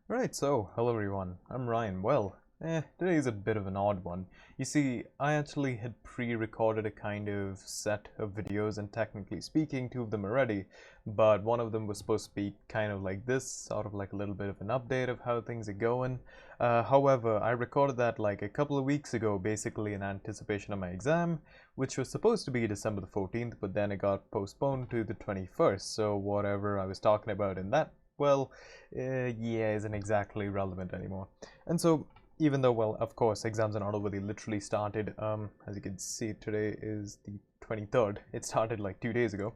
Right, so hello everyone, I'm Ryan. Well, today is a bit of an odd one. You see, I actually had pre-recorded a kind of set of videos, and technically speaking, two of them are ready, but one of them was supposed to be kind of like this, sort of like a little bit of an update of how things are going. However, I recorded that like a couple of weeks ago, basically in anticipation of my exam, which was supposed to be December the 14th, but then it got postponed to the 21st, so whatever I was talking about in that, well, yeah, isn't exactly relevant anymore. And so, even though, well, of course, exams are not over, they literally started, as you can see, today is the 23rd. It started like 2 days ago.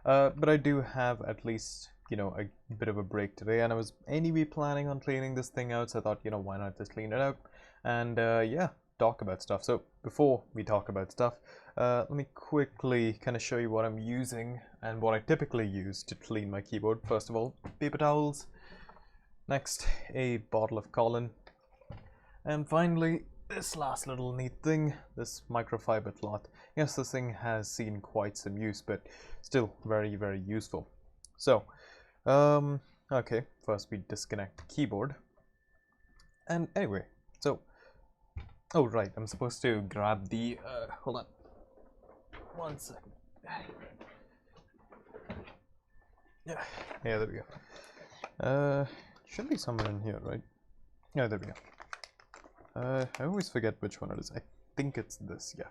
But I do have at least, a bit of a break today, and I was anyway planning on cleaning this thing out, so I thought, why not just clean it out? And yeah, talk about stuff. So before we talk about stuff, let me quickly kind of show you what I'm using and what I typically use to clean my keyboard. First of all, paper towels. Next, a bottle of Colin. And finally, this last little neat thing, this microfiber cloth. Yes, this thing has seen quite some use, but still very, very useful. So, okay, first we disconnect the keyboard. And anyway, so, oh right, I'm supposed to grab the, hold on, 1 second. Yeah, there we go. Should be somewhere in here, right? Yeah, there we go. I always forget which one it is. I think it's this, yeah.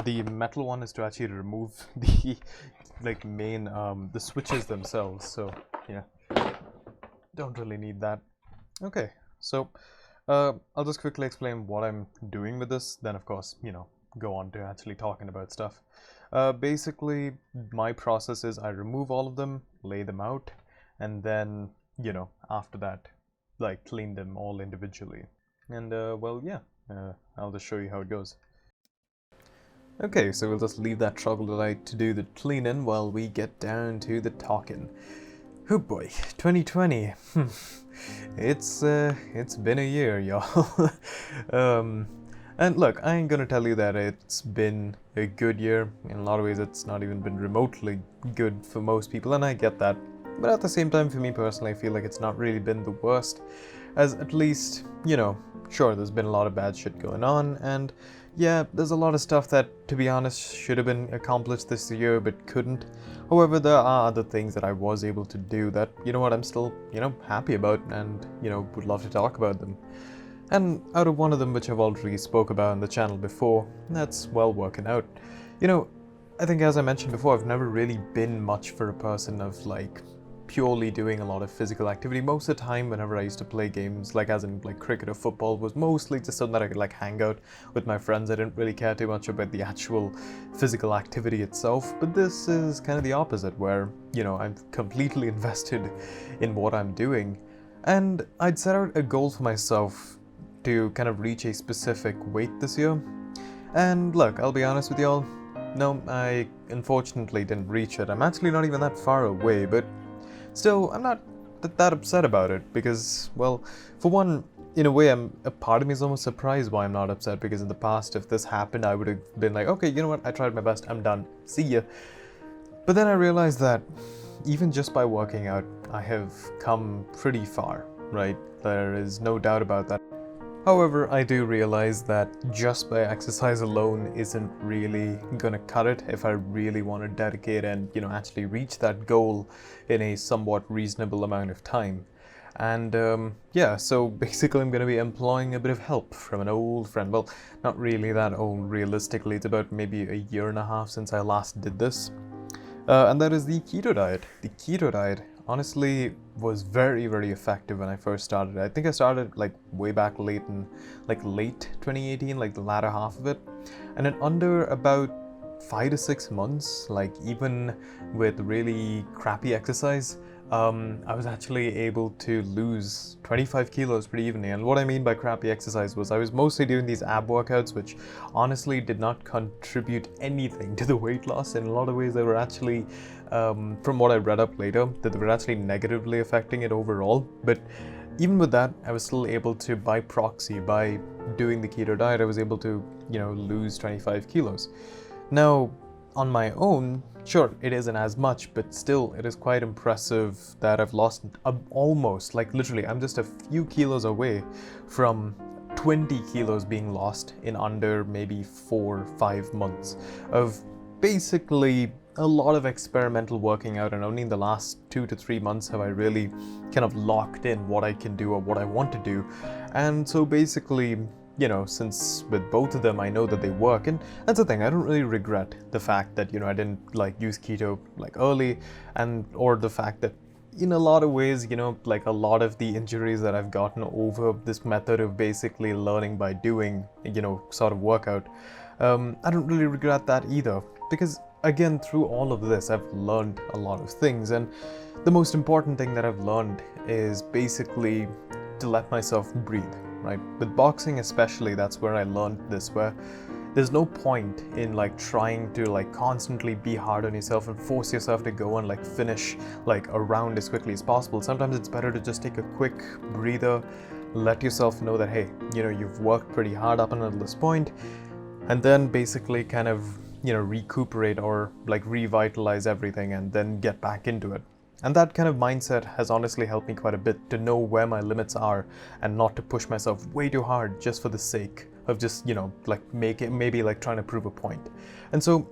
The metal one is to actually remove the like main the switches themselves, so yeah. Don't really need that. Okay, so I'll just quickly explain what I'm doing with this, then of course, go on to actually talking about stuff. Basically, my process is I remove all of them, lay them out, and then, after that, like clean them all individually. And well, yeah, I'll just show you how it goes. Okay, so we'll just leave that troglodyte to do the cleaning while we get down to the talking. Oh boy, 2020. It's been a year, y'all. And look, I ain't gonna tell you that it's been a good year. In a lot of ways, it's not even been remotely good for most people, and I get that. But at the same time, for me personally, I feel like it's not really been the worst. As at least, sure, there's been a lot of bad shit going on, and yeah, there's a lot of stuff that, to be honest, should have been accomplished this year but couldn't. However, there are other things that I was able to do that, I'm still, happy about and, would love to talk about them. And out of one of them, which I've already spoke about on the channel before, that's well working out. I think as I mentioned before, I've never really been much for a person of like purely doing a lot of physical activity. Most of the time whenever I used to play games, like as in like cricket or football, was mostly just so that I could like hang out with my friends. I didn't really care too much about the actual physical activity itself. But this is kind of the opposite, where, I'm completely invested in what I'm doing. And I'd set out a goal for myself to kind of reach a specific weight this year. And look, I'll be honest with y'all, no, I unfortunately didn't reach it. I'm actually not even that far away, but still, I'm not that upset about it because, well, for one, in a way, a part of me is almost surprised why I'm not upset, because in the past, if this happened, I would have been like, okay, you know what, I tried my best, I'm done, see ya. But then I realized that even just by working out, I have come pretty far, right? There is no doubt about that. However, I do realize that just by exercise alone isn't really gonna cut it if I really want to dedicate and, actually reach that goal in a somewhat reasonable amount of time. And yeah, so basically I'm going to be employing a bit of help from an old friend. Well, not really that old realistically, it's about maybe a year and a half since I last did this. And that is the keto diet. The keto diet honestly was very, very effective when I first started. I think I started like way back late 2018, like the latter half of it. And in under about 5 to 6 months, like even with really crappy exercise, I was actually able to lose 25 kilos pretty evenly. And what I mean by crappy exercise was I was mostly doing these ab workouts, which honestly did not contribute anything to the weight loss. In a lot of ways, they were actually, from what I read up later, that they were actually negatively affecting it overall. But even with that, I was still able to, by proxy, by doing the keto diet, I was able to, lose 25 kilos. Now, on my own, sure, it isn't as much, but still, it is quite impressive that I've lost almost, like literally, I'm just a few kilos away from 20 kilos being lost in under maybe 4-5 months of basically a lot of experimental working out, and only in the last 2 to 3 months have I really kind of locked in what I can do or what I want to do. And so basically, you know, since with both of them I know that they work, and that's the thing, I don't really regret the fact that, you know, I didn't like use keto like early, and or the fact that in a lot of ways, you know, like a lot of the injuries that I've gotten over this method of basically learning by doing, you know, sort of workout, I don't really regret that either, because again, through all of this I've learned a lot of things, and the most important thing that I've learned is basically to let myself breathe, right? With boxing especially, that's where I learned this, where there's no point in like trying to like constantly be hard on yourself and force yourself to go and like finish like a round as quickly as possible. Sometimes it's better to just take a quick breather, let yourself know that, hey, you know, you've worked pretty hard up until this point, and then basically kind of, you know, recuperate or like revitalize everything and then get back into it. And that kind of mindset has honestly helped me quite a bit to know where my limits are and not to push myself way too hard just for the sake of just, you know, like maybe like trying to prove a point. And so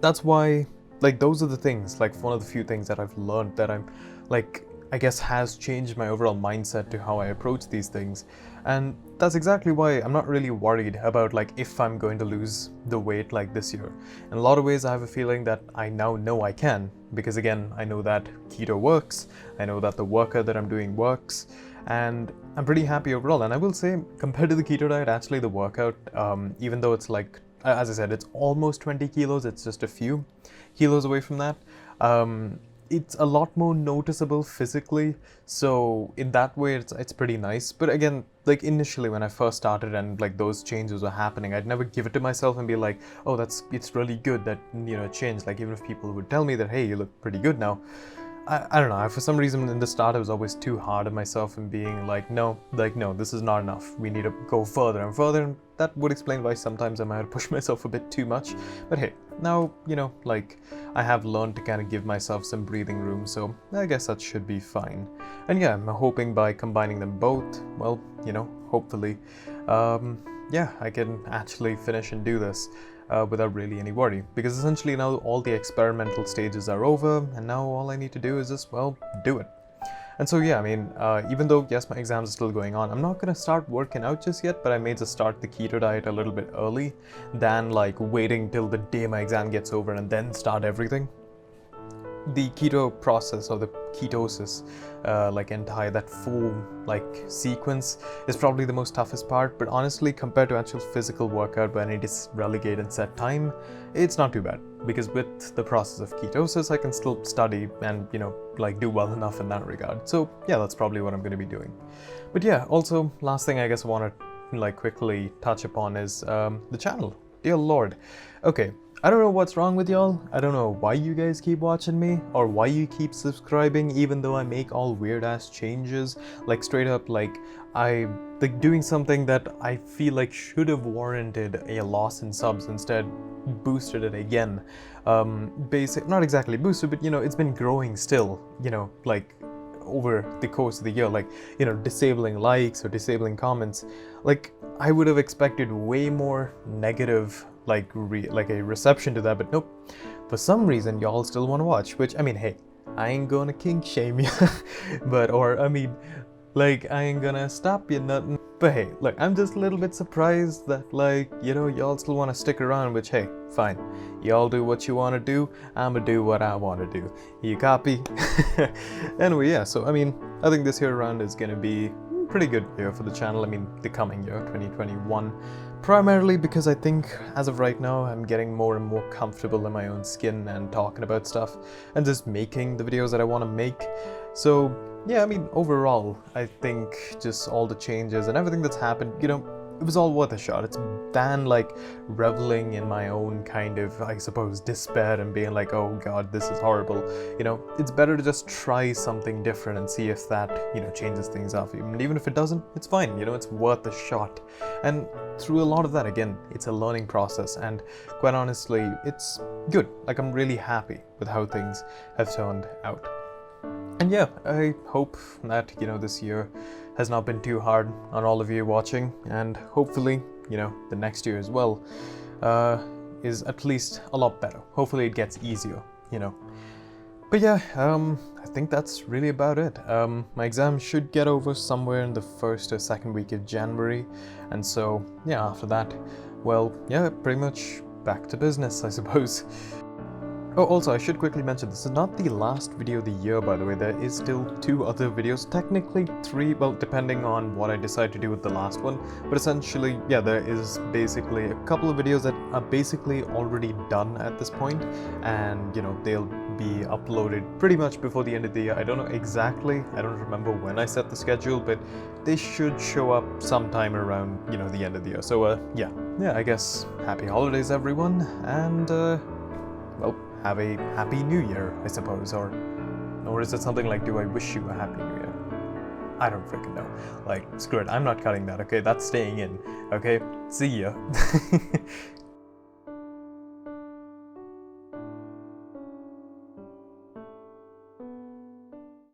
that's why, like, those are the things, like one of the few things that I've learned that I'm like, I guess has changed my overall mindset to how I approach these things. And that's exactly why I'm not really worried about like if I'm going to lose the weight like this year. In a lot of ways I have a feeling that I now know I can, because again, I know that keto works, I know that the workout that I'm doing works, and I'm pretty happy overall. And I will say, compared to the keto diet, actually the workout, even though it's like, as I said, it's almost 20 kilos, it's just a few kilos away from that, it's a lot more noticeable physically, so in that way it's pretty nice. But again, like initially when I first started and like those changes were happening, I'd never give it to myself and be like, oh, it's really good that, you know, it changed. Like even if people would tell me that, hey, you look pretty good now, I don't know, for some reason in the start I was always too hard on myself and being like, no, this is not enough, we need to go further and further, and that would explain why sometimes I might push myself a bit too much. But hey, now, you know, like I have learned to kind of give myself some breathing room, so I guess that should be fine. And yeah, I'm hoping by combining them both, well, you know, hopefully, yeah, I can actually finish and do this without really any worry, because essentially now all the experimental stages are over, and now all I need to do is just, well, do it. And so yeah, I mean, even though yes, my exams are still going on, I'm not gonna start working out just yet, but I may just start the keto diet a little bit early than like waiting till the day my exam gets over and then start everything. The keto process, or the ketosis, like entire that full like sequence is probably the most toughest part, but honestly compared to actual physical workout where I need to relegate and set time, it's not too bad, because with the process of ketosis I can still study and, you know, like do well enough in that regard. So yeah, that's probably what I'm going to be doing. But yeah, also last thing I guess I want to like quickly touch upon is the channel. Dear Lord. Okay, I don't know what's wrong with y'all. I don't know why you guys keep watching me or why you keep subscribing even though I make all weird ass changes. Like straight up, like I like doing something that I feel like should have warranted a loss in subs, instead boosted it again. Not exactly boosted, but you know, it's been growing still, you know, like over the course of the year, like, you know, disabling likes or disabling comments. Like I would have expected way more negative like a reception to that, but nope, for some reason y'all still want to watch, which I mean, hey, I ain't gonna kink shame you but or I mean, like, I ain't gonna stop you nothing, but hey, look, I'm just a little bit surprised that, like, you know, y'all still want to stick around, which hey, fine, y'all do what you want to do, I'ma do what I want to do, you copy? Anyway, yeah, so I mean, I think this year around is gonna be pretty good year for the channel. I mean, the coming year, 2021, primarily because I think as of right now I'm getting more and more comfortable in my own skin and talking about stuff and just making the videos that I want to make. So yeah, I mean, overall I think just all the changes and everything that's happened, you know, it was all worth a shot. It's than like reveling in my own kind of, I suppose, despair and being like, oh god, this is horrible. You know, it's better to just try something different and see if that, you know, changes things up. Even if it doesn't, it's fine. You know, it's worth a shot. And through a lot of that, again, it's a learning process, and quite honestly, it's good. Like, I'm really happy with how things have turned out. And yeah, I hope that, you know, this year has not been too hard on all of you watching, and hopefully, you know, the next year as well is at least a lot better. Hopefully it gets easier, you know. But yeah, I think that's really about it. My exam should get over somewhere in the first or second week of January, and so yeah, after that, well, yeah, pretty much back to business, I suppose. Oh, also, I should quickly mention, this is not the last video of the year, by the way. There is still 2 other videos, technically 3, well, depending on what I decide to do with the last one. But essentially, yeah, there is basically a couple of videos that are basically already done at this point, and, you know, they'll be uploaded pretty much before the end of the year. I don't know exactly, I don't remember when I set the schedule, but they should show up sometime around, you know, the end of the year. So, yeah, I guess happy holidays, everyone, and, well, have a happy new year, I suppose, or is it something like, do I wish you a happy new year? I don't freaking know. Like, screw it, I'm not cutting that, okay? That's staying in, okay? See ya.